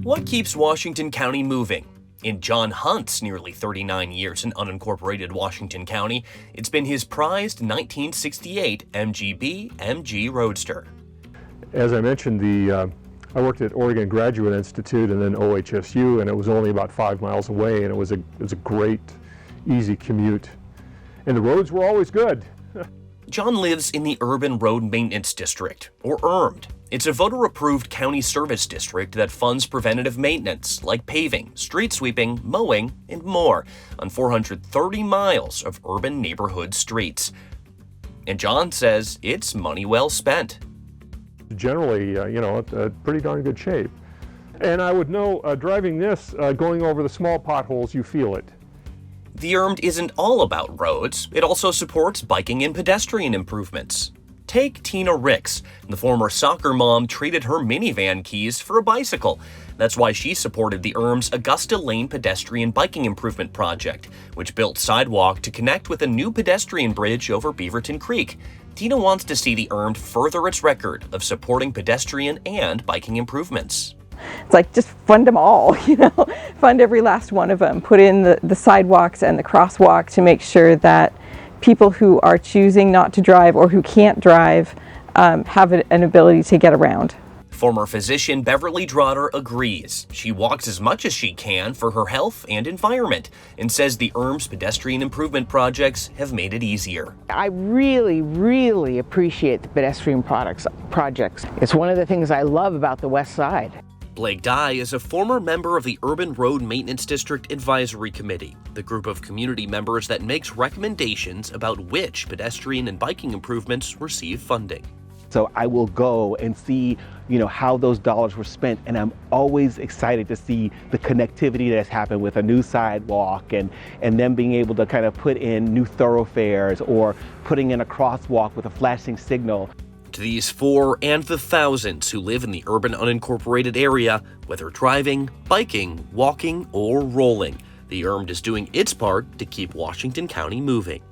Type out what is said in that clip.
What keeps Washington County moving? In John Hunt's nearly 39 years in unincorporated Washington County, it's been his prized 1968 MGB MG Roadster. As I mentioned, I worked at Oregon Graduate Institute and then OHSU, and it was only about 5 miles away, and it was a great, easy commute. And the roads were always good. John lives in the Urban Road Maintenance District, or URMD. It's a voter-approved county service district that funds preventative maintenance, like paving, street sweeping, mowing, and more, on 430 miles of urban neighborhood streets. And John says it's money well spent. Generally, pretty darn good shape. And I would know, driving this, going over the small potholes, you feel it. The URMD isn't all about roads. It also supports biking and pedestrian improvements. Take Tina Ricks. The former soccer mom traded her minivan keys for a bicycle. That's why she supported the URMD's Augusta Lane pedestrian biking improvement project, which built sidewalk to connect with a new pedestrian bridge over Beaverton Creek. Tina wants to see the URMD further its record of supporting pedestrian and biking improvements. It's like just fund them all, fund every last one of them, put in the sidewalks and the crosswalk to make sure that people who are choosing not to drive or who can't drive have an ability to get around. Former physician Beverly Drotter agrees. She walks as much as she can for her health and environment and says the URMD's pedestrian improvement projects have made it easier. I really, really appreciate the pedestrian projects. It's one of the things I love about the West Side. Blake Dye is a former member of the Urban Road Maintenance District Advisory Committee, the group of community members that makes recommendations about which pedestrian and biking improvements receive funding. So I will go and see, how those dollars were spent, and I'm always excited to see the connectivity that's happened with a new sidewalk and them being able to kind of put in new thoroughfares or putting in a crosswalk with a flashing signal. To these four and the thousands who live in the urban unincorporated area, whether driving, biking, walking, or rolling, the URMD is doing its part to keep Washington County moving.